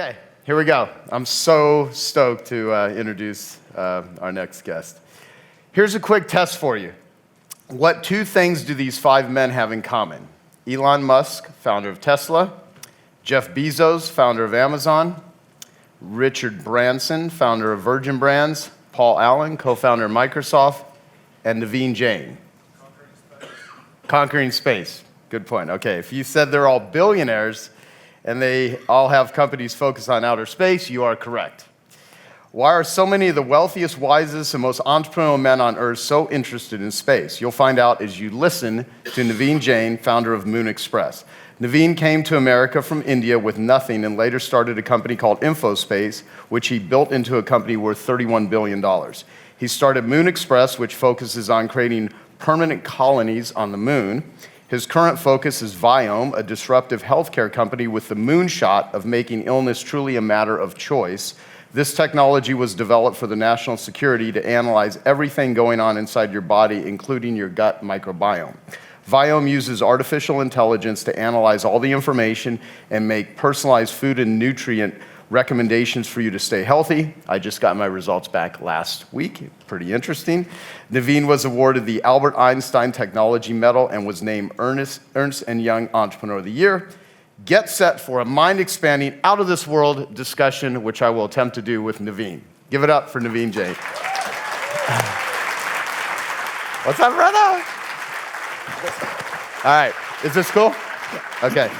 Okay, here we go. I'm so stoked to introduce our next guest. Here's a quick test for you. What two things do these five men have in common? Elon Musk, founder of Tesla, Jeff Bezos, founder of Amazon, Richard Branson, founder of Virgin Brands, Paul Allen, co-founder of Microsoft, and Naveen Jain. Conquering space. Good point. Okay, if you said they're all billionaires and they all have companies focused on outer space, you are correct. Why are so many of the wealthiest, wisest, and most entrepreneurial men on Earth so interested in space? You'll find out as you listen to Naveen Jain, founder of Moon Express. Naveen came to America from India with nothing and later started a company called InfoSpace, which he built into a company worth $31 billion. He started Moon Express, which focuses on creating permanent colonies on the moon. His current focus is Viome, a disruptive healthcare company with the moonshot of making illness truly a matter of choice. This technology was developed for the national security to analyze everything going on inside your body, including your gut microbiome. Viome uses artificial intelligence to analyze all the information and make personalized food and nutrient recommendations for you to stay healthy. I just got my results back last week. Pretty interesting. Naveen was awarded the Albert Einstein Technology Medal and was named Ernst & Young Entrepreneur of the Year. Get set for a mind-expanding, out-of-this-world discussion, which I will attempt to do with Naveen. Give it up for Naveen Jain. What's up, brother? All right, is this cool? Okay.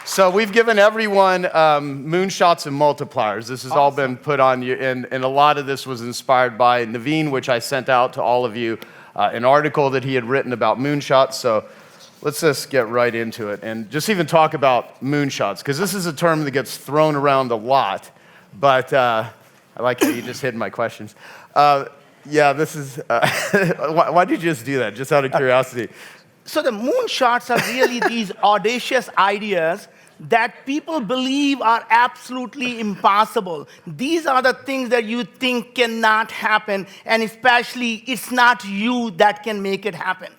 So we've given everyone moonshots and multipliers. This has all been put on you, and a lot of this was inspired by Naveen, which I sent out to all of you, an article that he had written about moonshots. So let's just get right into it and just even talk about moonshots, because this is a term that gets thrown around a lot, but I like how you just hid my questions. Yeah, this is, why did you just do that, just out of curiosity? So the moonshots are really these audacious ideas that people believe are absolutely impossible. These are the things that you think cannot happen, and especially it's not you that can make it happen.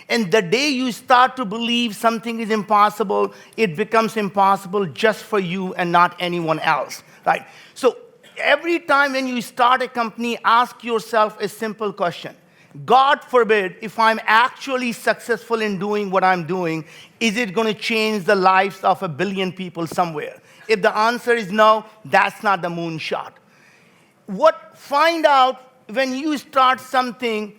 And the day you start to believe something is impossible, it becomes impossible just for you and not anyone else, right? So every time when you start a company, ask yourself a simple question. God forbid, if I'm actually successful in doing what I'm doing, is it going to change the lives of 1 billion people somewhere? If the answer is no, that's not the moonshot. Find out when you start something,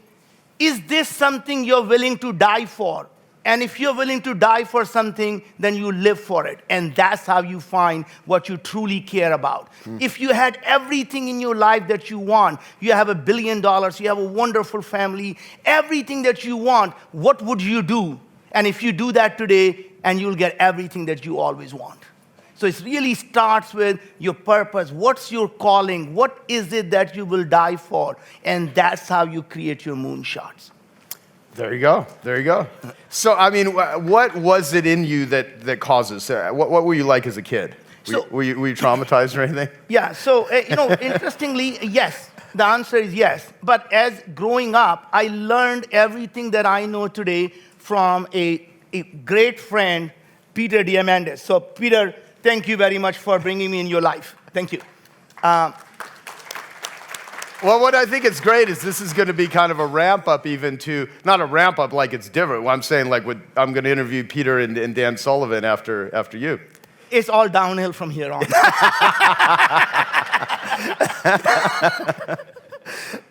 is this something you're willing to die for? And if you're willing to die for something, then you live for it. And that's how you find what you truly care about. If you had everything in your life that you want, you have $1 billion, you have a wonderful family, everything that you want, what would you do? And if you do that today, and you'll get everything that you always want. So it really starts with your purpose. What's your calling? What is it that you will die for? And that's how you create your moonshots. There you go. There you go. So, I mean, what was it in you that caused this? What were you like as a kid? Were you traumatized or anything? Yeah. So, interestingly, yes. The answer is yes. But as growing up, I learned everything that I know today from a great friend, Peter Diamandis. So, Peter, thank you very much for bringing me in your life. Thank you. Well, what I think is great is this is going to be kind of a ramp up even to, not a ramp up like it's different. What I'm saying, like I'm going to interview Peter and Dan Sullivan after you. It's all downhill from here on.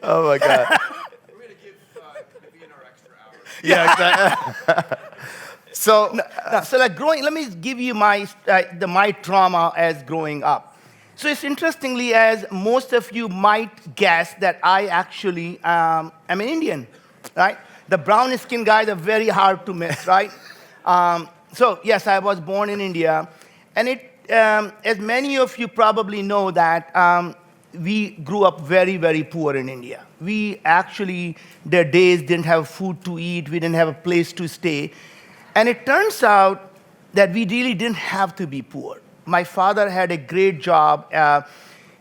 Oh my God. We're going to give Naveen our extra hour. Yeah, exactly. So like let me give you my trauma as growing up. So it's interestingly, as most of you might guess, that I actually am an Indian, right? The brown skin guys are very hard to miss, right? So yes, I was born in India, and as many of you probably know that we grew up very, very poor in India. We actually, their days didn't have food to eat, we didn't have a place to stay, and it turns out that we really didn't have to be poor. My father had a great job.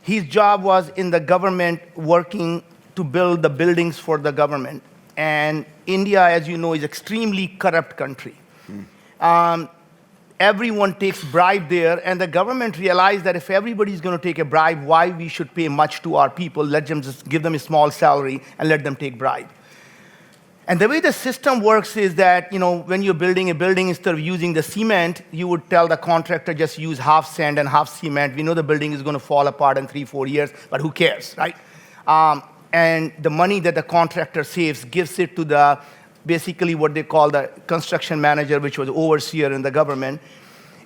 His job was in the government, working to build the buildings for the government. And India, as you know, is an extremely corrupt country. everyone takes bribe there, and the government realized that if everybody's going to take a bribe, why we should pay much to our people? Let them just give them a small salary and let them take bribe. And the way the system works is that, when you're building a building, instead of using the cement, you would tell the contractor just use half sand and half cement. We know the building is going to fall apart in 3-4 years, but who cares, right? And the money that the contractor saves gives it to basically what they call the construction manager, which was overseer in the government.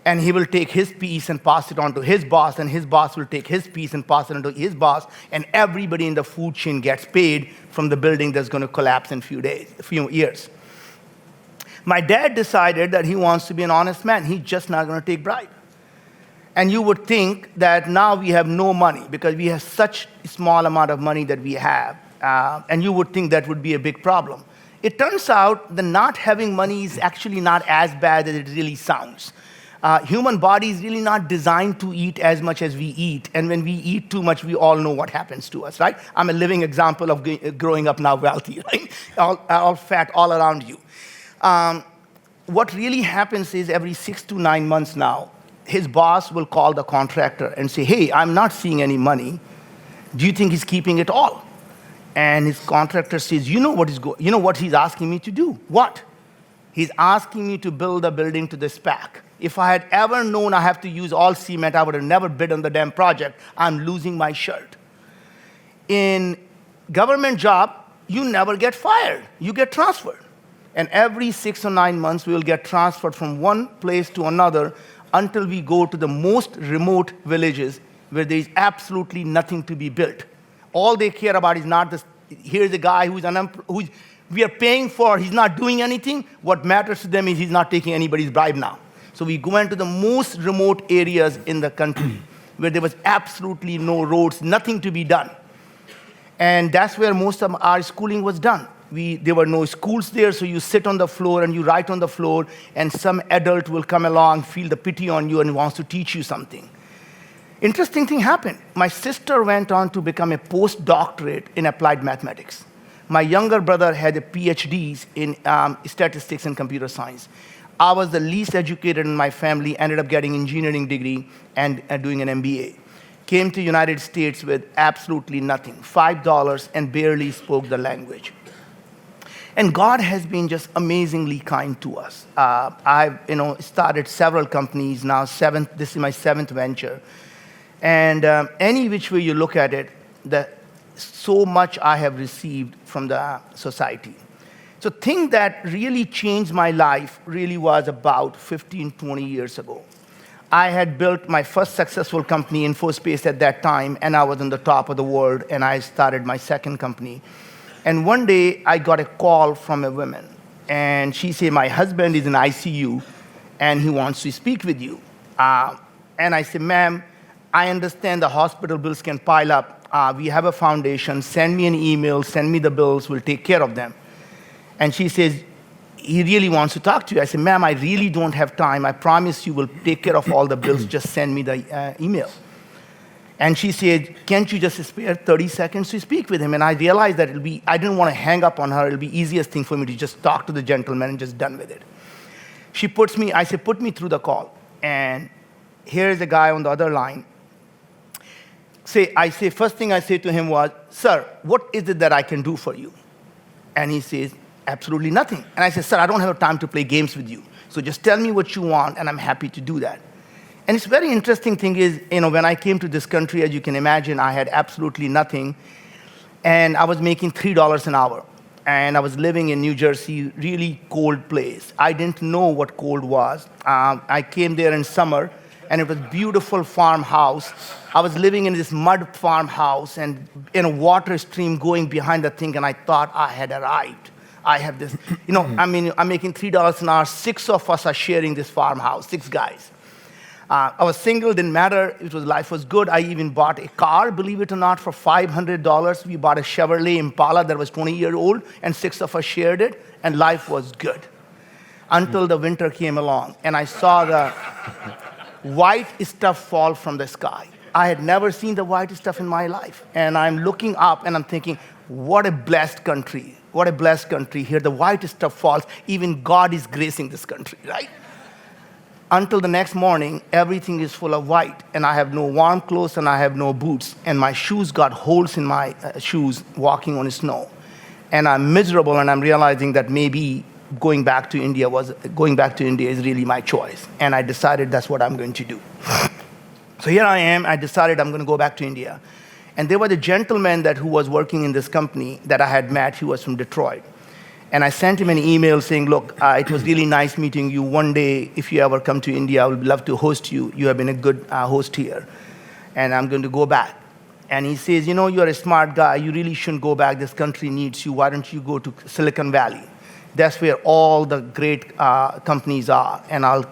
And he will take his piece and pass it on to his boss, and his boss will take his piece and pass it on to his boss, and everybody in the food chain gets paid from the building that's going to collapse in a few years. My dad decided that he wants to be an honest man. He's just not going to take bribe. And you would think that now we have no money because we have such a small amount of money that we have, and you would think that would be a big problem. It turns out that not having money is actually not as bad as it really sounds. Human body is really not designed to eat as much as we eat. And when we eat too much, we all know what happens to us, right? I'm a living example of growing up now wealthy, right? All fat all around you. What really happens is every 6 to 9 months now, his boss will call the contractor and say, hey, I'm not seeing any money. Do you think he's keeping it all? And his contractor says, you know what he's asking me to do? What? He's asking me to build a building to the spec. If I had ever known I have to use all cement, I would have never bid on the damn project. I'm losing my shirt. In government job, you never get fired. You get transferred. And every 6 or 9 months, we will get transferred from one place to another until we go to the most remote villages where there is absolutely nothing to be built. All they care about is not this, here's a guy who we are paying for, he's not doing anything. What matters to them is he's not taking anybody's bribe now. So we go into the most remote areas in the country where there was absolutely no roads, nothing to be done. And that's where most of our schooling was done. There were no schools there, so you sit on the floor and you write on the floor, and some adult will come along, feel the pity on you, and wants to teach you something. Interesting thing happened. My sister went on to become a postdoctorate in applied mathematics. My younger brother had a PhD in statistics and computer science. I was the least educated in my family, ended up getting an engineering degree and doing an MBA. Came to the United States with absolutely nothing, $5, and barely spoke the language. And God has been just amazingly kind to us. I've started several companies now. This is my 7th venture. And any which way you look at it, so much I have received from the society. So thing that really changed my life really was about 15, 20 years ago. I had built my first successful company, InfoSpace, at that time, and I was on the top of the world, and I started my second company. And one day, I got a call from a woman, and she said, my husband is in ICU, and he wants to speak with you. And I said, ma'am, I understand the hospital bills can pile up. We have a foundation. Send me an email. Send me the bills. We'll take care of them. And she says, he really wants to talk to you. I said, ma'am, I really don't have time. I promise you we'll take care of all the bills. Just send me the email. And she said, can't you just spare 30 seconds to speak with him? And I realized that I didn't want to hang up on her. It'll be easiest thing for me to just talk to the gentleman and just done with it. I said, put me through the call. And here's a guy on the other line. First thing I say to him was, sir, what is it that I can do for you? And he says, absolutely nothing. And I said, sir, I don't have time to play games with you. So just tell me what you want, and I'm happy to do that. And it's very interesting thing is, when I came to this country, as you can imagine, I had absolutely nothing. And I was making $3 an hour. And I was living in New Jersey, really cold place. I didn't know what cold was. I came there in summer, and it was a beautiful farmhouse. I was living in this mud farmhouse, and in a water stream going behind the thing, and I thought I had arrived. I have this, I'm making $3 an hour. 6 of us are sharing this farmhouse, 6 guys. I was single, didn't matter. Life was good. I even bought a car, believe it or not, for $500. We bought a Chevrolet Impala that was 20 years old, and 6 of us shared it, and life was good. Until the winter came along, and I saw the white stuff fall from the sky. I had never seen the white stuff in my life. And I'm looking up, and I'm thinking, what a blessed country. What a blessed country. Here the white stuff falls. Even God is gracing this country, right? until the next morning, everything is full of white, and I have no warm clothes and I have no boots, and my shoes got holes in my shoes walking on snow. And I'm miserable, and I'm realizing that maybe going back to India is really my choice. And I decided that's what I'm going to do. So here I am, I decided I'm going to go back to India. And there was a gentleman who was working in this company that I had met. He was from Detroit. And I sent him an email saying, look, it was really nice meeting you. One day, if you ever come to India, I would love to host you. You have been a good host here. And I'm going to go back. And he says, you're a smart guy. You really shouldn't go back. This country needs you. Why don't you go to Silicon Valley? That's where all the great companies are. And I'll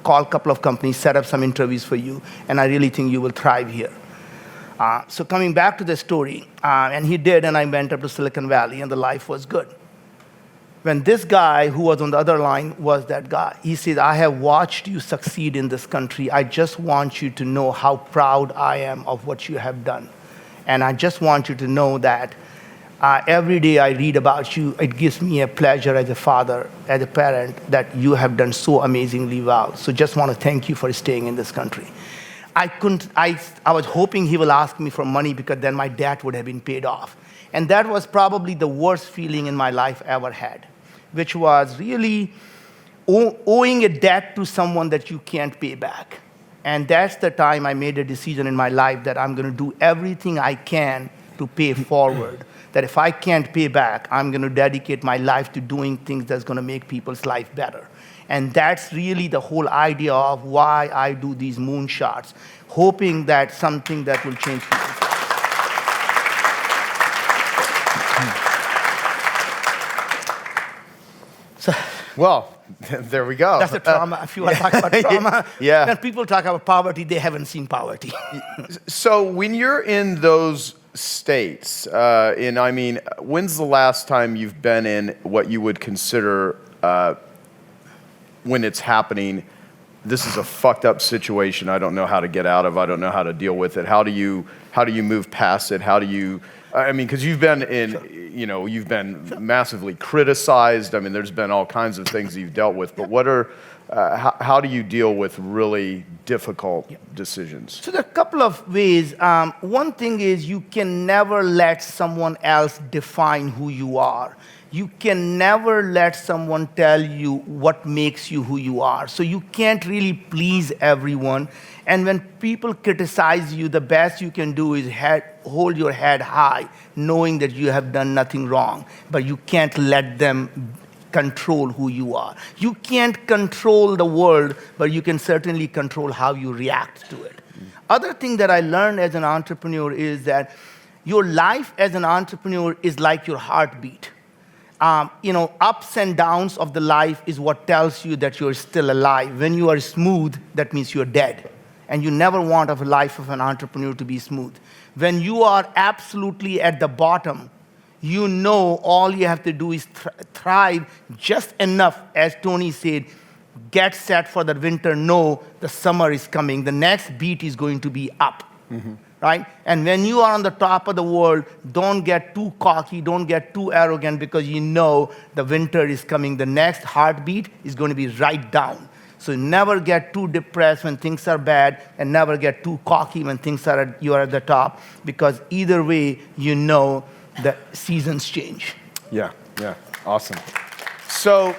call a couple of companies, set up some interviews for you. And I really think you will thrive here. So coming back to the story, and he did, and I went up to Silicon Valley, and the life was good. When this guy who was on the other line was that guy, he said, I have watched you succeed in this country. I just want you to know how proud I am of what you have done. And I just want you to know that every day I read about you, it gives me a pleasure as a father, as a parent, that you have done so amazingly well. So just want to thank you for staying in this country. I was hoping he will ask me for money because then my debt would have been paid off. And that was probably the worst feeling in my life ever had, which was really owing a debt to someone that you can't pay back. And that's the time I made a decision in my life that I'm going to do everything I can to pay forward. That if I can't pay back, I'm going to dedicate my life to doing things that's going to make people's life better. And that's really the whole idea of why I do these moonshots, hoping that something that will change people's lives. So, Well, there we go. that's the trauma. If you want to talk about trauma, Yeah. when people talk about poverty, they haven't seen poverty. So when you're in those states, when's the last time you've been in what you would consider when it's happening, this is a fucked up situation I don't know how to get out of, I don't know how to deal with it. How do you move past it? How do you, because you've been you've been massively criticized. There's been all kinds of things that you've dealt with, but how do you deal with really difficult decisions? So there are a couple of ways. One thing is you can never let someone else define who you are. You can never let someone tell you what makes you who you are. So you can't really please everyone. And when people criticize you, the best you can do is hold your head high, knowing that you have done nothing wrong. But you can't let them control who you are. You can't control the world, but you can certainly control how you react to it. Other thing that I learned as an entrepreneur is that your life as an entrepreneur is like your heartbeat. Ups and downs of the life is what tells you that you're still alive. When you are smooth, that means you're dead. And you never want a life of an entrepreneur to be smooth. When you are absolutely at the bottom, you know all you have to do is thrive just enough, as Tony said, get set for the winter, know the summer is coming. The next beat is going to be up. Mm-hmm. Right? And when you are on the top of the world, don't get too cocky, don't get too arrogant, because you know the winter is coming. The next heartbeat is going to be right down. So never get too depressed when things are bad, and never get too cocky when you are at the top, because either way, you know the seasons change. Yeah, awesome. So,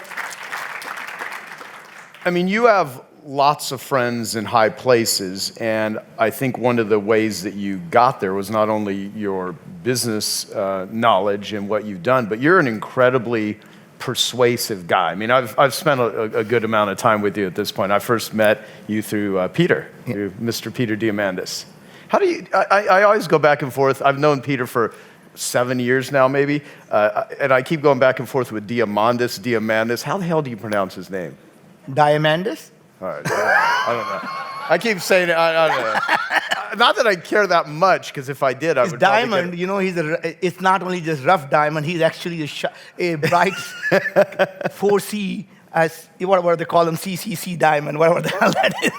you have lots of friends in high places, and I think one of the ways that you got there was not only your business knowledge and what you've done, but you're an incredibly persuasive guy. I've spent a good amount of time with you at this point. I first met you through Peter, through Mr. Peter Diamandis. How do you? I always go back and forth. I've known Peter for 7 years now, maybe, and I keep going back and forth with Diamandis. How the hell do you pronounce his name? Diamandis? All right, I don't know. I keep saying it. I don't know. Not that I care that much, because if I did, I would. Diamond, it's not only just rough diamond. He's actually a bright 4C, as what do they call them, CCC diamond, whatever the hell that is.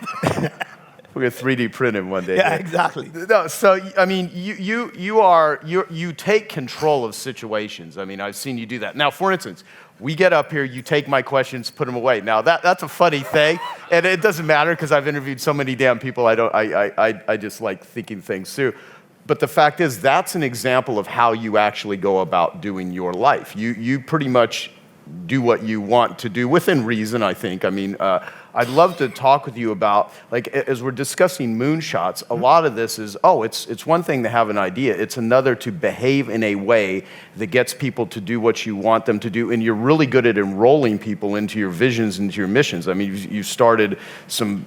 We're gonna 3D print him one day. Yeah, exactly. No, so I mean, you take control of situations. I mean, I've seen you do that. Now, for instance, we get up here, you take my questions, put them away. Now that's a funny thing, and it doesn't matter because I've interviewed so many damn people. I just like thinking things through. But the fact is, that's an example of how you actually go about doing your life. You pretty much do what you want to do within reason, I think. I mean, I'd love to talk with you about, like, as we're discussing moonshots, a lot of this is, it's one thing to have an idea. It's another to behave in a way that gets people to do what you want them to do, and you're really good at enrolling people into your visions, into your missions. I mean, you started some,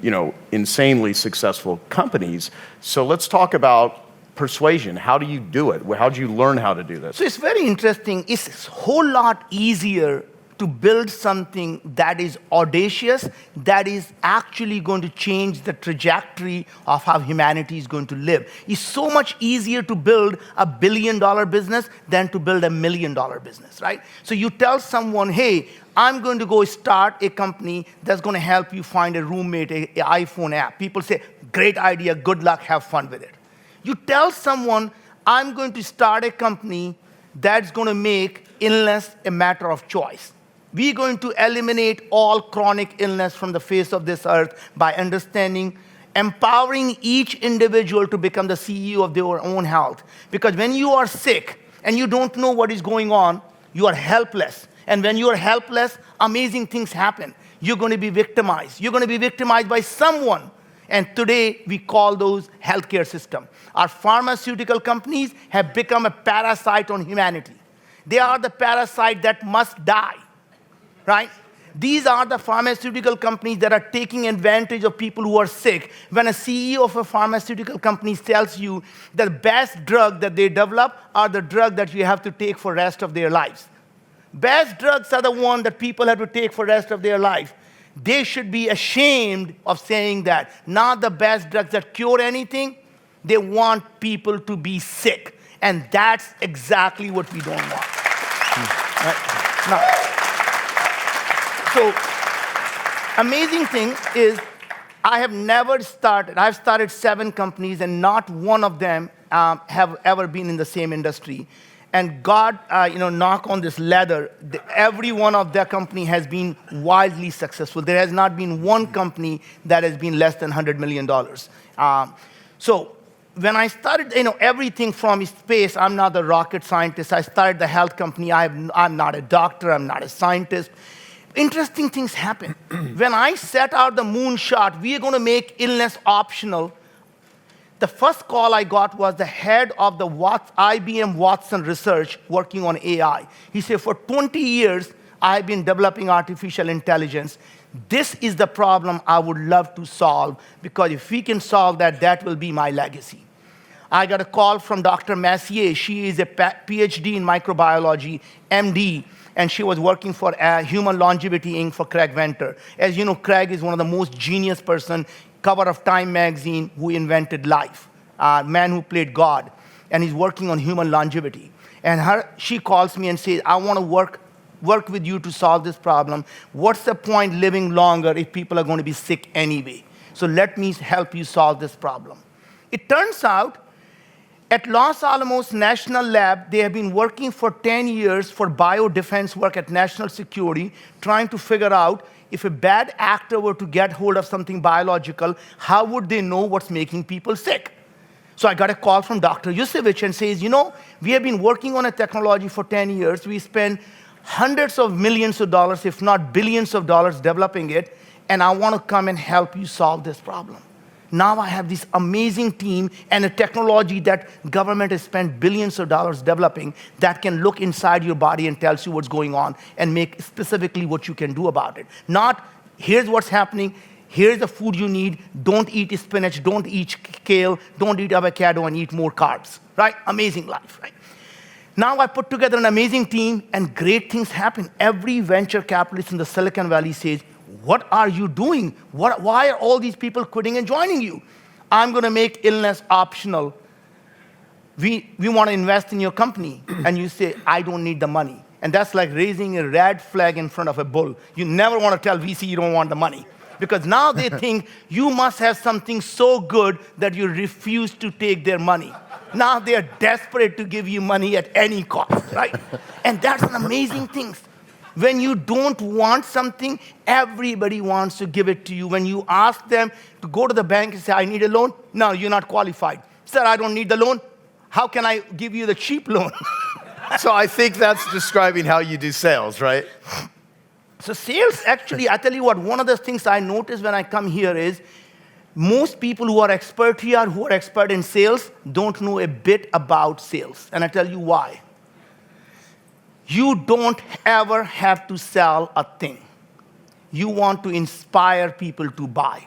insanely successful companies. So let's talk about persuasion. How do you do it? How did you learn how to do this? So it's very interesting. It's a whole lot easier to build something that is audacious, that is actually going to change the trajectory of how humanity is going to live. It's so much easier to build $1 billion business than to build $1 million business, right? So you tell someone, hey, I'm going to go start a company that's going to help you find a roommate, an iPhone app. People say, great idea, good luck, have fun with it. You tell someone, I'm going to start a company that's going to make illness a matter of choice. We're going to eliminate all chronic illness from the face of this earth by understanding, empowering each individual to become the CEO of their own health. Because when you are sick and you don't know what is going on, you are helpless. And when you are helpless, amazing things happen. You're going to be victimized. You're going to be victimized by someone. And today, we call those healthcare system. Our pharmaceutical companies have become a parasite on humanity. They are the parasite that must die, right? These are the pharmaceutical companies that are taking advantage of people who are sick. When a CEO of a pharmaceutical company tells you the best drug that they develop are the drug that you have to take for the rest of their lives. Best drugs are the one that people have to take for the rest of their life. They should be ashamed of saying that. Not the best drugs that cure anything. They want people to be sick. And that's exactly what we don't want. Right? Now, so, amazing thing is, I've started 7 companies, and not one of them have ever been in the same industry. And God, knock on this leather, every one of their company has been wildly successful. There has not been one company that has been less than $100 million. So when I started, everything from space, I'm not a rocket scientist. I started the health company. I'm not a doctor. I'm not a scientist. Interesting things happen. When I set out the moonshot, we are going to make illness optional. The first call I got was the head of the IBM Watson research working on AI. He said, for 20 years, I've been developing artificial intelligence. This is the problem I would love to solve, because if we can solve that, that will be my legacy. I got a call from Dr. Massier. She is a PhD in microbiology, MD, and she was working for Human Longevity Inc. for Craig Venter. As you know, Craig is one of the most genius person, cover of Time magazine, who invented life, man who played God, and he's working on human longevity. And she calls me and says, I want to work with you to solve this problem. What's the point living longer if people are going to be sick anyway? So let me help you solve this problem. It turns out, at Los Alamos National Lab, they have been working for 10 years for biodefense work at national security, trying to figure out if a bad actor were to get hold of something biological, how would they know what's making people sick? So I got a call from Dr. Yusevich and says, we have been working on a technology for 10 years. We spent hundreds of millions of dollars, if not billions of dollars, developing it, and I want to come and help you solve this problem. Now I have this amazing team and a technology that government has spent billions of dollars developing that can look inside your body and tells you what's going on and make specifically what you can do about it. Not, here's what's happening, here's the food you need, don't eat spinach, don't eat kale, don't eat avocado, and eat more carbs, right? Amazing life, right? Now I put together an amazing team, and great things happen. Every venture capitalist in the Silicon Valley says, what are you doing? Why are all these people quitting and joining you? I'm going to make illness optional. We want to invest in your company. And you say, I don't need the money. And that's like raising a red flag in front of a bull. You never want to tell VC you don't want the money, Because now they think you must have something so good that you refuse to take their money. Now they are desperate to give you money at any cost, right? And that's an amazing thing. When you don't want something, everybody wants to give it to you. When you ask them to go to the bank and say, I need a loan, no, you're not qualified. Sir, I don't need the loan. How can I give you the cheap loan? So I think that's describing how you do sales, right? So sales, actually, I tell you what, one of the things I notice when I come here is most people who are expert here, who are expert in sales, don't know a bit about sales. And I tell you why. You don't ever have to sell a thing. You want to inspire people to buy.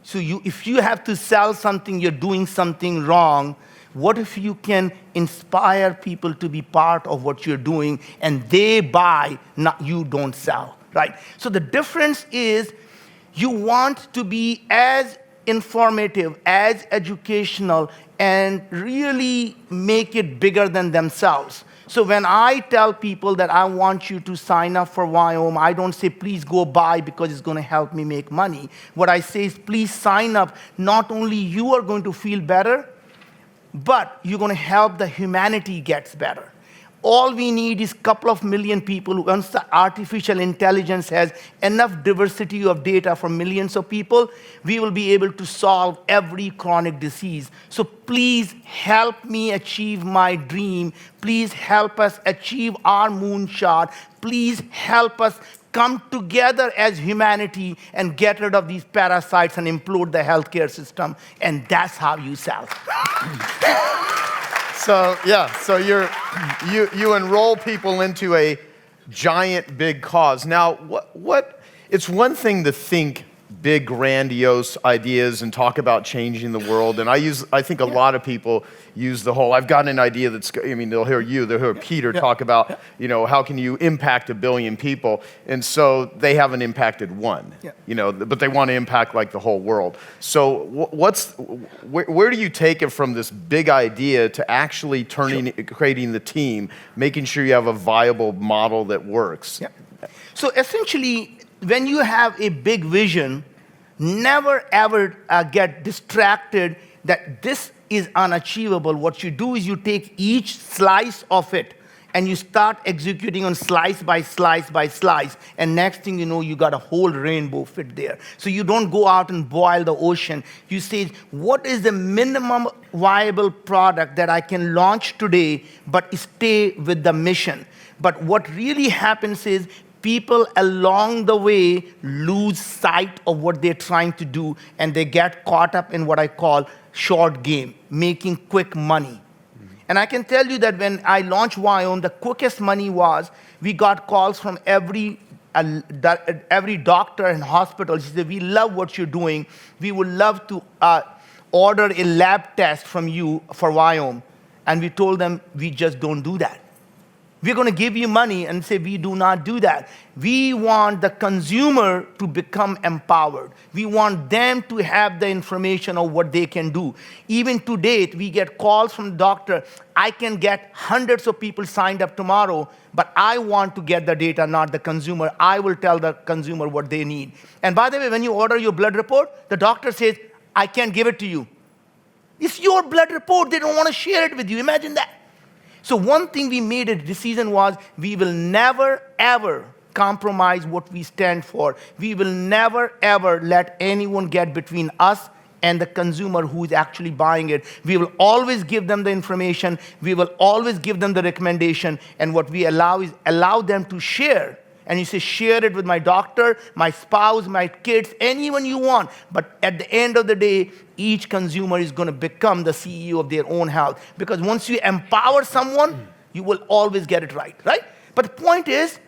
So if you have to sell something, you're doing something wrong. What if you can inspire people to be part of what you're doing and they buy, not you don't sell, right? So the difference is you want to be as informative, as educational, and really make it bigger than themselves. So when I tell people that I want you to sign up for Wyoming, I don't say, please go buy because it's going to help me make money. What I say is, please sign up. Not only you are going to feel better, but you're going to help the humanity gets better. All we need is a couple of million people. Once the artificial intelligence has enough diversity of data for millions of people, we will be able to solve every chronic disease. So please help me achieve my dream. Please help us achieve our moonshot. Please help us come together as humanity and get rid of these parasites and implode the healthcare system. And that's how you sell. So yeah, so you enroll people into a giant big cause. Now, what? It's one thing to think big, grandiose ideas and talk about changing the world. And I think a lot of people use the whole, I've got an idea that's, I mean, they'll hear Peter talk about, how can you impact 1 billion people? And so they haven't impacted one, but they want to impact like the whole world. So where do you take it from this big idea to actually creating the team, making sure you have a viable model that works? Yeah. So essentially, when you have a big vision, never ever get distracted that this is unachievable. What you do is you take each slice of it and you start executing on slice by slice by slice. And next thing you know, you got a whole rainbow fit there. So you don't go out and boil the ocean. You say, what is the minimum viable product that I can launch today, but stay with the mission? But what really happens is people along the way lose sight of what they're trying to do, and they get caught up in what I call short game, making quick money. And I can tell you that when I launched Wyoming, the quickest money was we got calls from every doctor and hospital. She said, we love what you're doing. We would love to order a lab test from you for Wyoming. And we told them, we just don't do that. We're going to give you money and say, we do not do that. We want the consumer to become empowered. We want them to have the information of what they can do. Even to date, we get calls from the doctor. I can get hundreds of people signed up tomorrow, but I want to get the data, not the consumer. I will tell the consumer what they need. And by the way, when you order your blood report, the doctor says, I can't give it to you. It's your blood report. They don't want to share it with you. Imagine that. So one thing we made a decision was we will never, ever compromise what we stand for. We will never, ever let anyone get between us and the consumer who is actually buying it. We will always give them the information. We will always give them the recommendation. And what we allow is allow them to share. And you say, share it with my doctor, my spouse, my kids, anyone you want. But at the end of the day, each consumer is going to become the CEO of their own health. Because once you empower someone, you will always get it right? But the point is,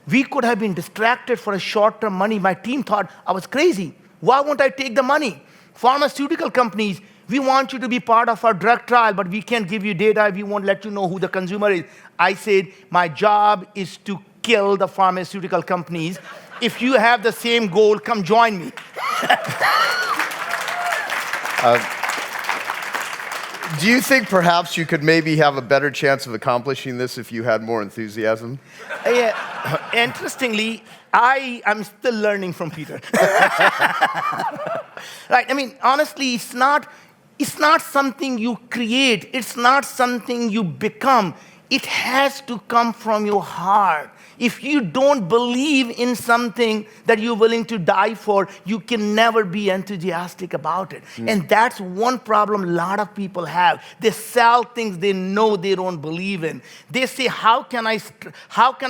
we could have been distracted for a short-term money. My team thought I was crazy. Why won't I take the money? Pharmaceutical companies, we want you to be part of our drug trial, but we can't give you data. We won't let you know who the consumer is. I said, my job is to kill the pharmaceutical companies. If you have the same goal, come join me. Do you think perhaps you could maybe have a better chance of accomplishing this if you had more enthusiasm? Yeah. Interestingly, I'm still learning from Peter. Right? I mean, honestly, it's not something you create. It's not something you become. It has to come from your heart. If you don't believe in something that you're willing to die for, you can never be enthusiastic about it. And that's one problem a lot of people have. They sell things they know they don't believe in. They say, how can I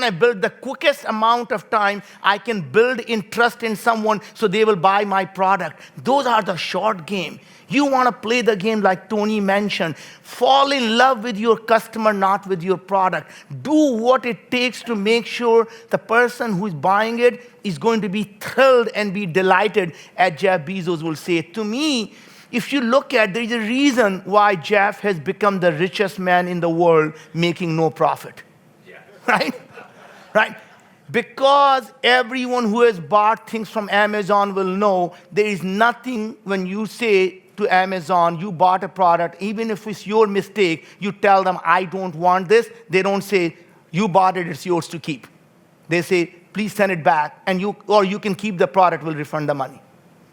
build the quickest amount of time I can build trust in someone so they will buy my product? Those are the short game. You want to play the game like Tony mentioned. Fall in love with your customer, not with your product. Do what it takes to make sure the person who's buying it is going to be thrilled and be delighted, as Jeff Bezos will say. To me, if you look at, there is a reason why Jeff has become the richest man in the world making no profit. Yeah. Right? Right? Because everyone who has bought things from Amazon will know there is nothing when you say to Amazon, you bought a product, even if it's your mistake, you tell them, I don't want this. They don't say, you bought it, it's yours to keep. They say, please send it back, and you can keep the product, we'll refund the money.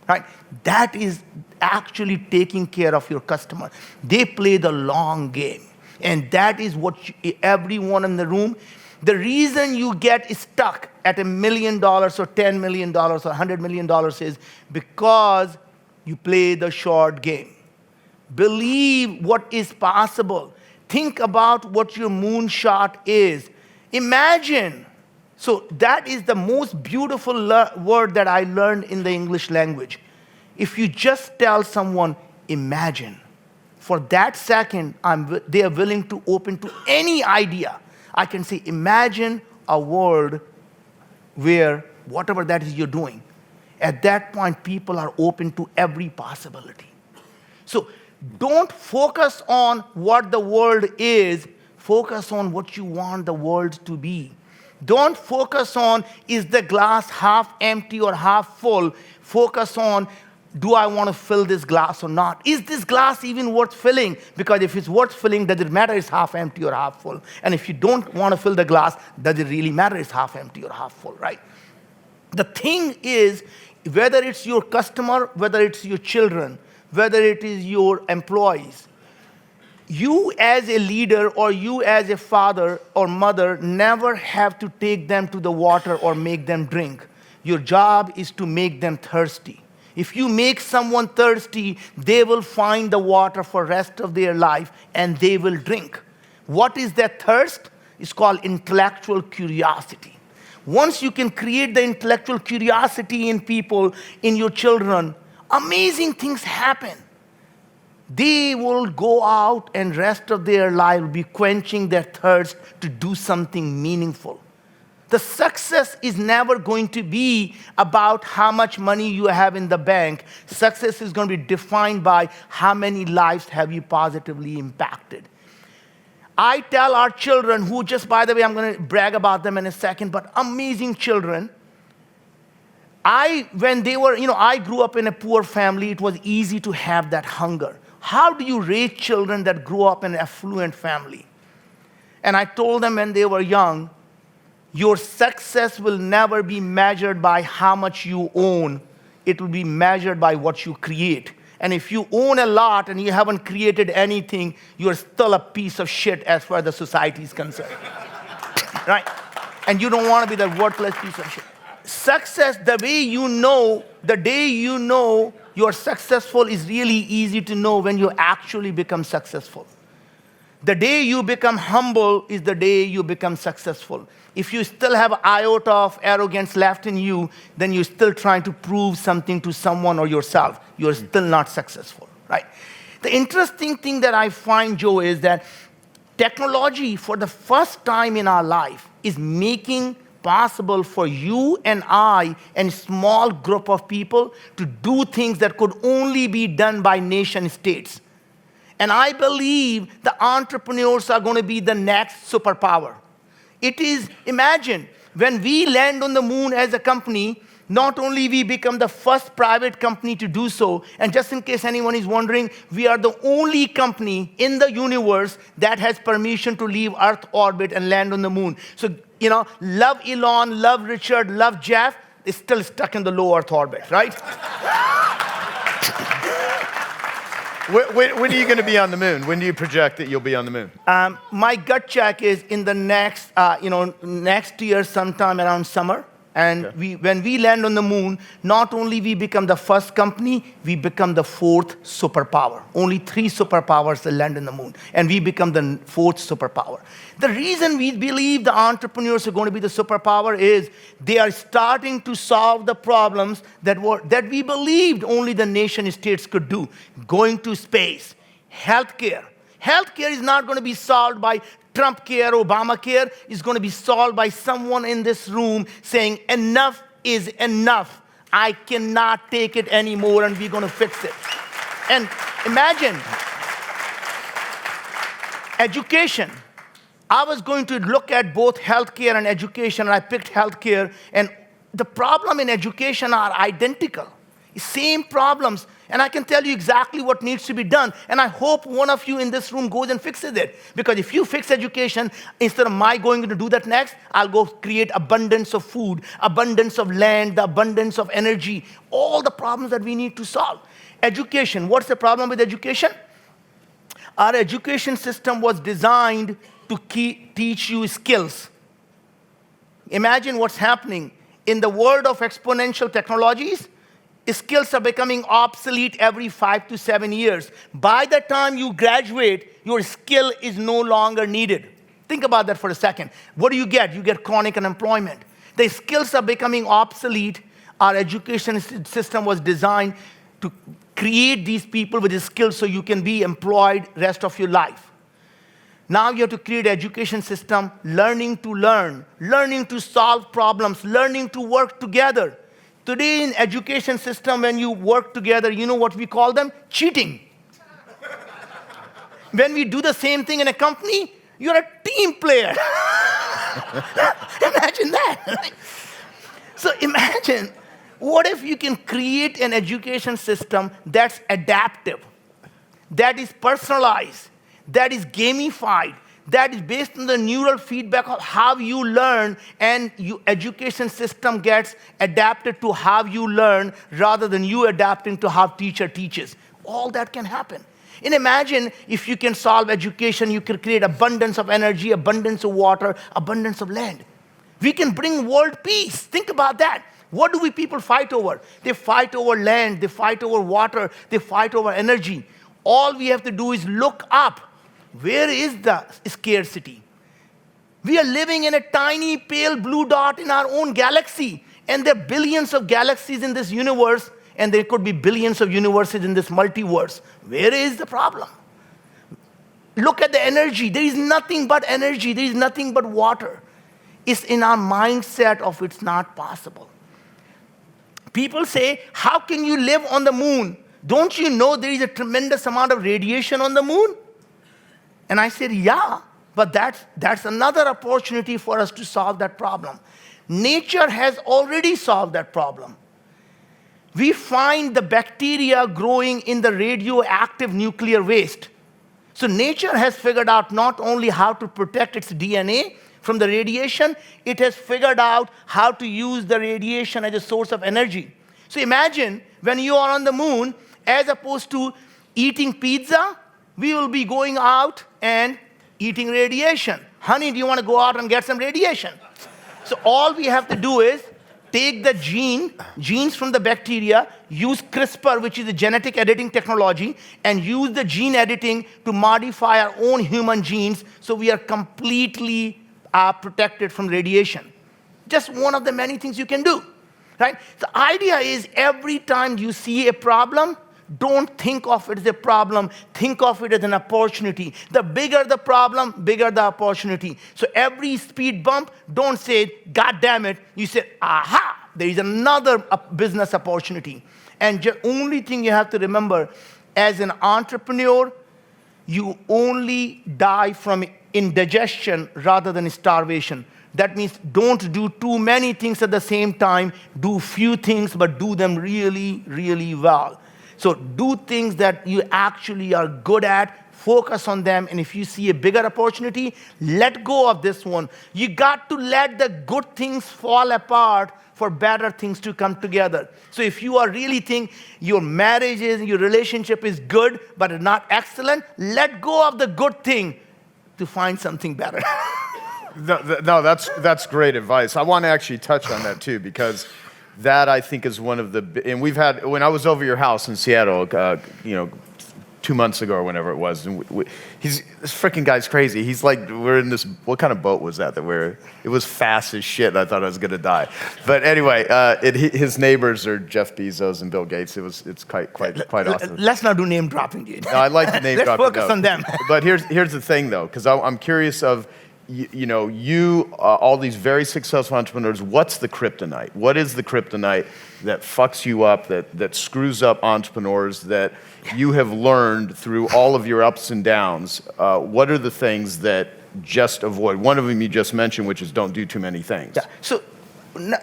Right? That is actually taking care of your customer. They play the long game. And that is what everyone in the room, the reason you get stuck at $1 million or $10 million or $100 million is because you play the short game. Believe what is possible. Think about what your moonshot is. Imagine. So that is the most beautiful word that I learned in the English language. If you just tell someone, imagine, for that second, they are willing to open to any idea. I can say, imagine a world where whatever that is you're doing, at that point, people are open to every possibility. So don't focus on what the world is. Focus on what you want the world to be. Don't focus on, is the glass half empty or half full? Focus on, do I want to fill this glass or not? Is this glass even worth filling? Because if it's worth filling, does it matter it's half empty or half full? And if you don't want to fill the glass, does it really matter it's half empty or half full, right? The thing is, whether it's your customer, whether it's your children, whether it is your employees, you as a leader or you as a father or mother never have to take them to the water or make them drink. Your job is to make them thirsty. If you make someone thirsty, they will find the water for the rest of their life and they will drink. What is that thirst? It's called intellectual curiosity. Once you can create the intellectual curiosity in people, in your children, amazing things happen. They will go out and rest of their life will be quenching their thirst to do something meaningful. The success is never going to be about how much money you have in the bank. Success is going to be defined by how many lives have you positively impacted. I tell our children, who just, by the way, I'm going to brag about them in a second, but amazing children. When they were, I grew up in a poor family. It was easy to have that hunger. How do you raise children that grew up in an affluent family? And I told them when they were young, your success will never be measured by how much you own. It will be measured by what you create. And if you own a lot and you haven't created anything, you're still a piece of shit as far as the society is concerned. Right? And you don't want to be the worthless piece of shit. Success, the day you know you're successful is really easy to know when you actually become successful. The day you become humble is the day you become successful. If you still have an iota of arrogance left in you, then you're still trying to prove something to someone or yourself. You're still not successful, right? The interesting thing that I find, Joe, is that technology, for the first time in our life, is making possible for you and I and a small group of people to do things that could only be done by nation states. And I believe the entrepreneurs are going to be the next superpower. It is, imagine, when we land on the moon as a company, Not only we become the first private company to do so, and just in case anyone is wondering, we are the only company in the universe that has permission to leave Earth orbit and land on the moon. So, love Elon, love Richard, love Jeff, is still stuck in the low Earth orbit, right? When are you going to be on the moon? When do you project that you'll be on the moon? My gut check is in the next year, sometime around summer. And when we land on the moon, not only we become the first company, we become the fourth superpower. Only 3 superpowers will land on the moon, and we become the fourth superpower. The reason we believe the entrepreneurs are going to be the superpower is they are starting to solve the problems that we believed only the nation states could do. Going to space, healthcare. Healthcare is not going to be solved by Trump care, Obamacare. Is going to be solved by someone in this room saying, enough is enough. I cannot take it anymore, and we're going to fix it. And imagine education. I was going to look at both healthcare and education, and I picked healthcare. And the problem in education are identical. Same problems. And I can tell you exactly what needs to be done. And I hope one of you in this room goes and fixes it. Because if you fix education, instead of my going to do that next, I'll go create abundance of food, abundance of land, the abundance of energy, all the problems that we need to solve. Education. What's the problem with education? Our education system was designed to teach you skills. Imagine what's happening. In the world of exponential technologies, skills are becoming obsolete every 5 to 7 years. By the time you graduate, your skill is no longer needed. Think about that for a second. What do you get? You get chronic unemployment. The skills are becoming obsolete. Our education system was designed to create these people with the skills so you can be employed rest of your life. Now you have to create an education system, learning to learn, learning to solve problems, learning to work together. Today in education system, when you work together, you know what we call them? Cheating. When we do the same thing in a company, you're a team player. Imagine that. So imagine, what if you can create an education system that's adaptive, that is personalized, that is gamified, that is based on the neural feedback of how you learn, and your education system gets adapted to how you learn rather than you adapting to how teacher teaches. All that can happen. And imagine if you can solve education, you can create abundance of energy, abundance of water, abundance of land. We can bring world peace. Think about that. What do we people fight over? They fight over land, they fight over water, they fight over energy. All we have to do is look up. Where is the scarcity? We are living in a tiny pale blue dot in our own galaxy. And there are billions of galaxies in this universe, and there could be billions of universes in this multiverse. Where is the problem? Look at the energy. There is nothing but energy. There is nothing but water. It's in our mindset of it's not possible. People say, how can you live on the moon? Don't you know there is a tremendous amount of radiation on the moon? And I said, yeah, but that's another opportunity for us to solve that problem. Nature has already solved that problem. We find the bacteria growing in the radioactive nuclear waste. So nature has figured out not only how to protect its DNA from the radiation, it has figured out how to use the radiation as a source of energy. So imagine when you are on the moon, as opposed to eating pizza, we will be going out and eating radiation. Honey, do you want to go out and get some radiation? So all we have to do is take the genes from the bacteria, use CRISPR, which is a genetic editing technology, and use the gene editing to modify our own human genes so we are completely protected from radiation. Just one of the many things you can do, right? The idea is every time you see a problem, don't think of it as a problem. Think of it as an opportunity. The bigger the problem, bigger the opportunity. So every speed bump, don't say, God damn it. You say, aha, there is another business opportunity. And the only thing you have to remember, as an entrepreneur, you only die from indigestion rather than starvation. That means don't do too many things at the same time. Do few things, but do them really, really well. So do things that you actually are good at. Focus on them, and if you see a bigger opportunity, let go of this one. You got to let the good things fall apart for better things to come together. So if you are really think your marriage is, your relationship is good, but not excellent, let go of the good thing to find something better. No, that's great advice. I want to actually touch on that too, because that I think is one of the, and we've had, when I was over your house in Seattle, 2 months ago or whenever it was, and this freaking guy's crazy. He's like, we're in this, what kind of boat was that it was fast as shit, and I thought I was gonna die. But anyway, his neighbors are Jeff Bezos and Bill Gates. It's quite awesome. Let's not do name dropping, dude. No, I like the name Let's dropping. focus on them. But here's the thing though, because I'm curious of, all these very successful entrepreneurs, what's the kryptonite? What is the kryptonite that fucks you up, that screws up entrepreneurs, that you have learned through all of your ups and downs? What are the things that just avoid? One of them you just mentioned, which is don't do too many things. Yeah. So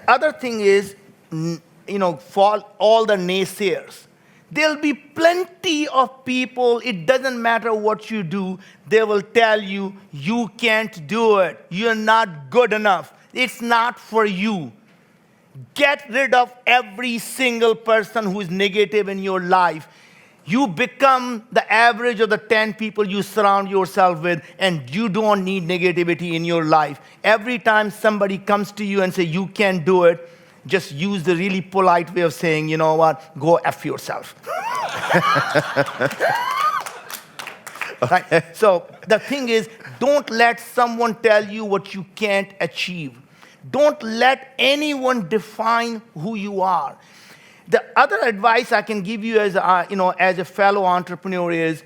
other thing is, for all the naysayers. There'll be plenty of people, it doesn't matter what you do, they will tell you, you can't do it. You're not good enough. It's not for you. Get rid of every single person who is negative in your life. You become the average of the 10 people you surround yourself with, and you don't need negativity in your life. Every time somebody comes to you and say, you can't do it, just use the really polite way of saying, you know what, go F yourself. Right? So the thing is, don't let someone tell you what you can't achieve. Don't let anyone define who you are. The other advice I can give you as a fellow entrepreneur is,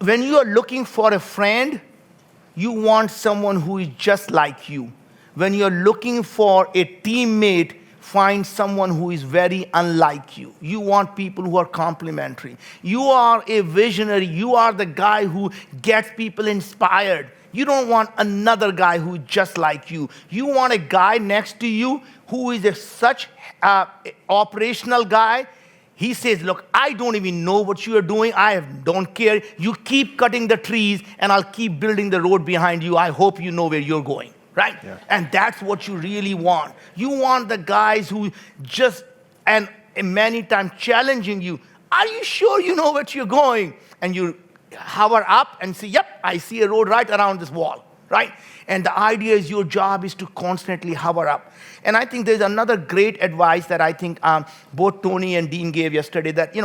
when you are looking for a friend, you want someone who is just like you. When you're looking for a teammate, find someone who is very unlike you. You want people who are complementary. You are a visionary. You are the guy who gets people inspired. You don't want another guy who is just like you. You want a guy next to you who is such operational guy. He says, look, I don't even know what you are doing. I don't care. You keep cutting the trees, and I'll keep building the road behind you. I hope you know where you're going. Right? Yeah. And that's what you really want. You want the guys who and many times challenging you. Are you sure you know where you're going? And you hover up and say, yep, I see a road right around this wall. Right? And the idea is your job is to constantly hover up. And I think there's another great advice that I think both Tony and Dean gave yesterday, that,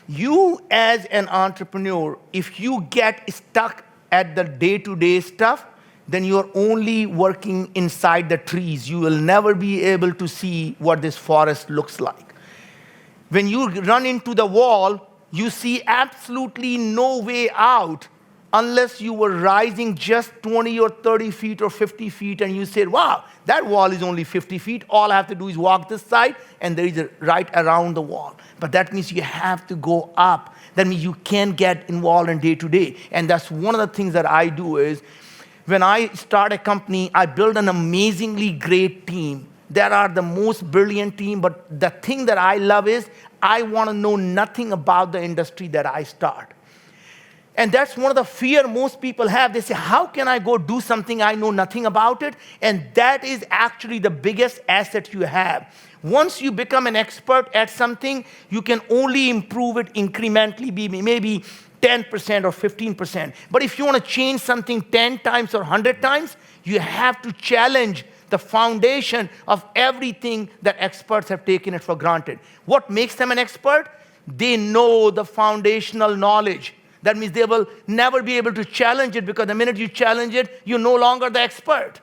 you as an entrepreneur, if you get stuck at the day-to-day stuff, then you're only working inside the trees. You will never be able to see what this forest looks like. When you run into the wall, you see absolutely no way out unless you were rising just 20 or 30 feet or 50 feet and you said, wow, that wall is only 50 feet. All I have to do is walk this side and there is a right around the wall. But that means you have to go up. That means you can't get involved in day to day. And that's one of the things that I do is, when I start a company, I build an amazingly great team. They are the most brilliant team, but the thing that I love is I want to know nothing about the industry that I start. And that's one of the fear most people have. They say, how can I go do something I know nothing about it? And that is actually the biggest asset you have. Once you become an expert at something, you can only improve it incrementally, maybe 10% or 15%. But if you want to change something 10 times or 100 times, you have to challenge the foundation of everything that experts have taken it for granted. What makes them an expert? They know the foundational knowledge. That means they will never be able to challenge it, because the minute you challenge it, you're no longer the expert,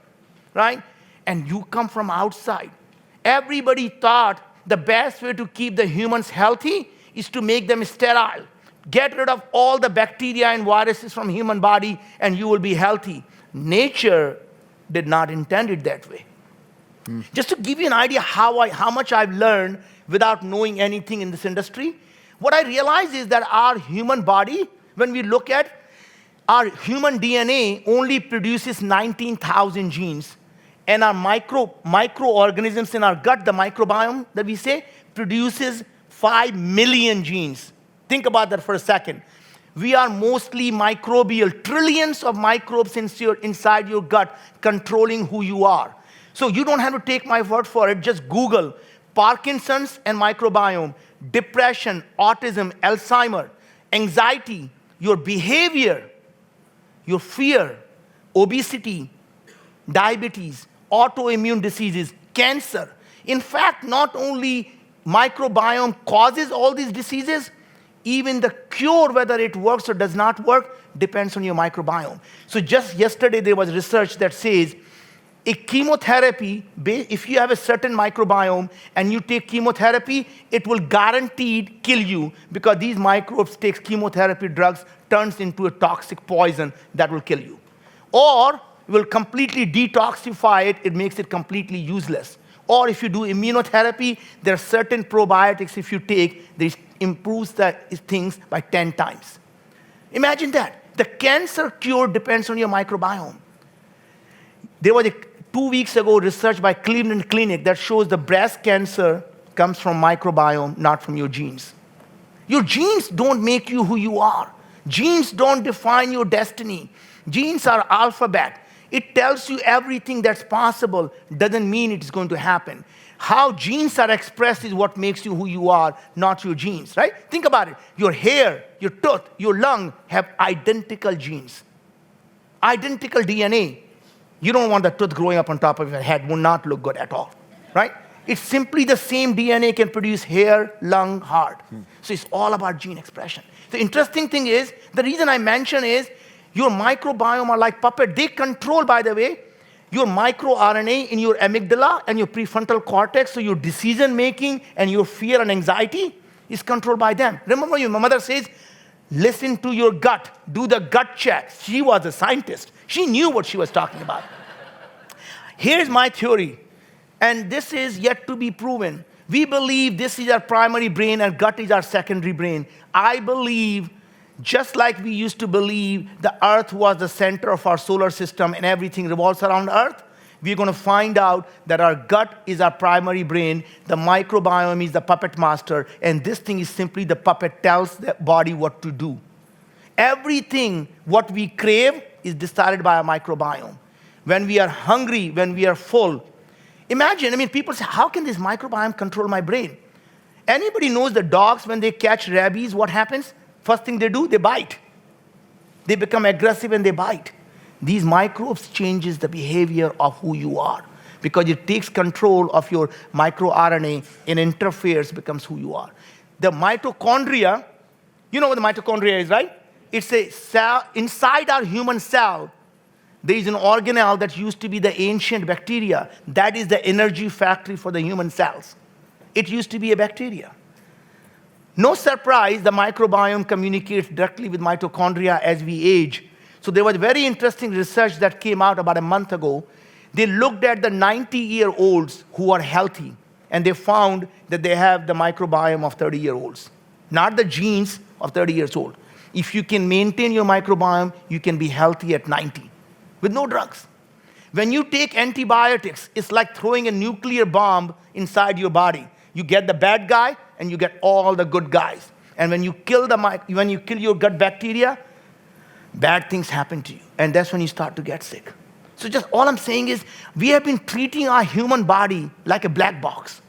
right? And you come from outside. Everybody thought the best way to keep the humans healthy is to make them sterile. Get rid of all the bacteria and viruses from human body and you will be healthy. Nature did not intend it that way. Just to give you an idea how much I've learned without knowing anything in this industry, what I realize is that our human body, when we look at, Our human DNA only produces 19,000 genes, and our microorganisms in our gut, the microbiome that we say, produces 5 million genes. Think about that for a second. We are mostly microbial, trillions of microbes inside your gut controlling who you are. So you don't have to take my word for it. Just Google Parkinson's and microbiome, depression, autism, Alzheimer, anxiety, your behavior, your fear, obesity, diabetes, autoimmune diseases, cancer. In fact, not only microbiome causes all these diseases, even the cure, whether it works or does not work, depends on your microbiome. So just yesterday, there was research that says a chemotherapy, if you have a certain microbiome and you take chemotherapy, it will guaranteed kill you because these microbes take chemotherapy drugs, turns into a toxic poison that will kill you. Or will completely detoxify it, it makes it completely useless. Or if you do immunotherapy, there are certain probiotics if you take, they improves the things by 10 times. Imagine that. The cancer cure depends on your microbiome. There was 2 weeks ago research by Cleveland Clinic that shows the breast cancer comes from microbiome, not from your genes. Your genes don't make you who you are. Genes don't define your destiny. Genes are alphabet. It tells you everything that's possible, doesn't mean it's going to happen. How genes are expressed is what makes you who you are, not your genes, right? Think about it. Your hair, your tooth, your lung have identical genes. Identical DNA. You don't want the tooth growing up on top of your head, will not look good at all, right? It's simply the same DNA can produce hair, lung, heart. So it's all about gene expression. The interesting thing is, the reason I mention is, your microbiome are like puppet. They control, by the way, your microRNA in your amygdala and your prefrontal cortex, so your decision making and your fear and anxiety is controlled by them. Remember, your mother says, listen to your gut, do the gut check. She was a scientist. She knew what she was talking about. Here's my theory, and this is yet to be proven. We believe this is our primary brain and gut is our secondary brain. I believe, just like we used to believe the Earth was the center of our solar system and everything revolves around Earth, we're going to find out that our gut is our primary brain, the microbiome is the puppet master, and this thing is simply the puppet tells the body what to do. Everything what we crave is decided by our microbiome. When we are hungry, when we are full. Imagine, people say, how can this microbiome control my brain? Anybody knows the dogs, when they catch rabies, what happens? First thing they do, they bite. They become aggressive and they bite. These microbes changes the behavior of who you are because it takes control of your microRNA and interferes, becomes who you are. The mitochondria, you know what the mitochondria is, right? It's a cell, inside our human cell, there is an organelle that used to be the ancient bacteria. That is the energy factory for the human cells. It used to be a bacteria. No surprise, the microbiome communicates directly with mitochondria as we age. So there was very interesting research that came out about a month ago. They looked at the 90-year-olds who are healthy, and they found that they have the microbiome of 30-year-olds, not the genes of 30 years old. If you can maintain your microbiome, you can be healthy at 90 with no drugs. When you take antibiotics, it's like throwing a nuclear bomb inside your body. You get the bad guy, and you get all the good guys. And when you kill your gut bacteria, bad things happen to you. And that's when you start to get sick. So just all I'm saying is, we have been treating our human body like a black box.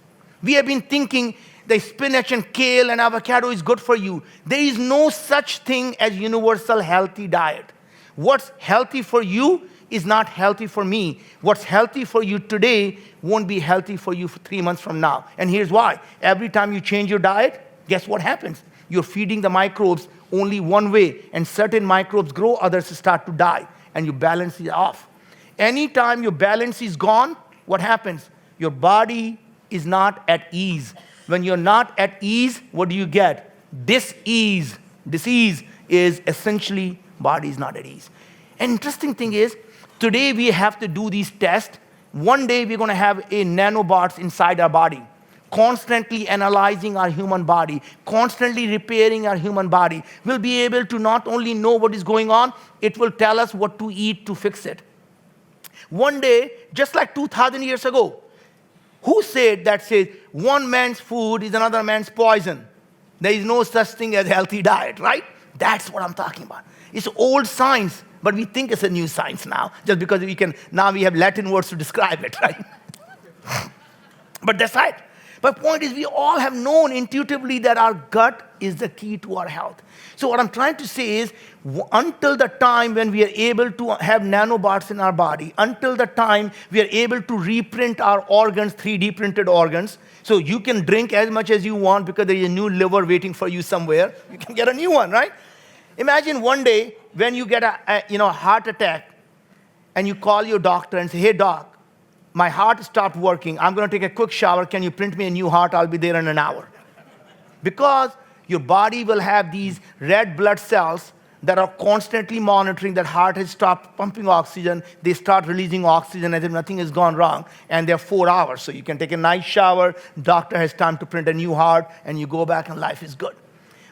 We have been thinking the spinach and kale and avocado is good for you. There is no such thing as universal healthy diet. What's healthy for you is not healthy for me. What's healthy for you today won't be healthy for you for 3 months from now. And here's why. Every time you change your diet, guess what happens? You're feeding the microbes only one way, and certain microbes grow, others start to die, and you balance it off. Anytime your balance is gone, what happens? Your body is not at ease. When you're not at ease, what do you get? Dis-ease. Disease is essentially body is not at ease. And interesting thing is, today we have to do these tests. One day we're going to have a nanobots inside our body constantly analyzing our human body, constantly repairing our human body, we'll be able to not only know what is going on, it will tell us what to eat to fix it. One day, just like 2,000 years ago, who said that says one man's food is another man's poison? There is no such thing as healthy diet, right? That's what I'm talking about. It's old science, but we think it's a new science now, just because now we have Latin words to describe it, right? But that's right. But point is, we all have known intuitively that our gut is the key to our health. So what I'm trying to say is, until the time when we are able to have nanobots in our body, until the time we are able to reprint our organs, 3D printed organs, so you can drink as much as you want because there is a new liver waiting for you somewhere, you can get a new one, right? Imagine one day when you get a heart attack and you call your doctor and say, hey doc, my heart stopped working. I'm going to take a quick shower. Can you print me a new heart? I'll be there in an hour. Because your body will have these red blood cells that are constantly monitoring that heart has stopped pumping oxygen. They start releasing oxygen as if nothing has gone wrong. And they're 4 hours. So you can take a nice shower. Doctor has time to print a new heart. And you go back and life is good.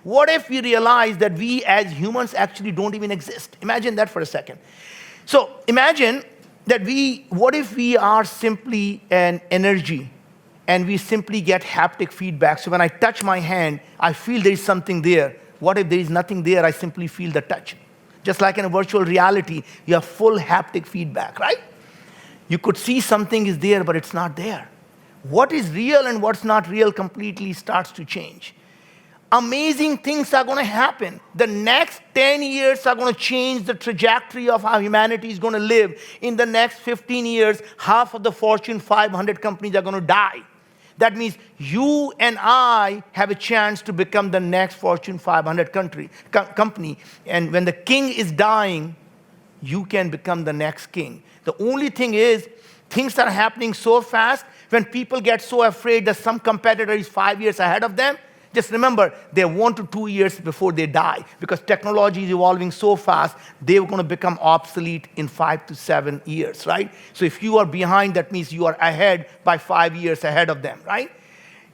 What if we realize that we as humans actually don't even exist? Imagine that for a second. So imagine that what if we are simply an energy and we simply get haptic feedback? So when I touch my hand, I feel there is something there. What if there is nothing there? I simply feel the touch. Just like in a virtual reality, you have full haptic feedback, right? You could see something is there, but it's not there. What is real and what's not real completely starts to change. Amazing things are going to happen. The next 10 years are going to change the trajectory of how humanity is going to live. In the next 15 years, half of the Fortune 500 companies are going to die. That means you and I have a chance to become the next Fortune 500 company. And when the king is dying, you can become the next king. The only thing is, things are happening so fast, when people get so afraid that some competitor is 5 years ahead of them, just remember, they're 1 to 2 years before they die, because technology is evolving so fast, they're going to become obsolete in 5 to 7 years, right? So if you are behind, that means you are ahead by 5 years ahead of them, right?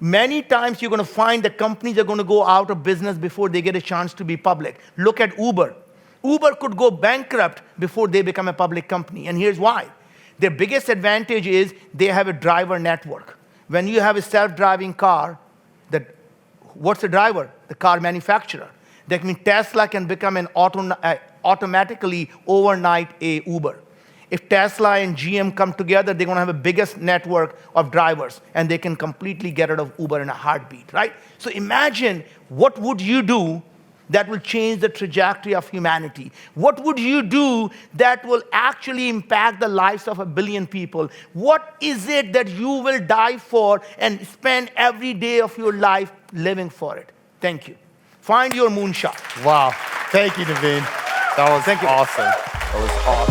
Many times you're going to find that companies are going to go out of business before they get a chance to be public. Look at Uber. Uber could go bankrupt before they become a public company, and here's why. Their biggest advantage is they have a driver network. When you have a self-driving car, what's the driver? The car manufacturer. That means Tesla can become an automatically overnight a Uber. If Tesla and GM come together, they're going to have the biggest network of drivers, and they can completely get rid of Uber in a heartbeat, right? So imagine, what would you do that will change the trajectory of humanity? What would you do that will actually impact the lives of 1 billion people? What is it that you will die for and spend every day of your life living for it? Thank you. Find your moonshot. Wow. Thank you, Naveen. That was awesome. That was awesome.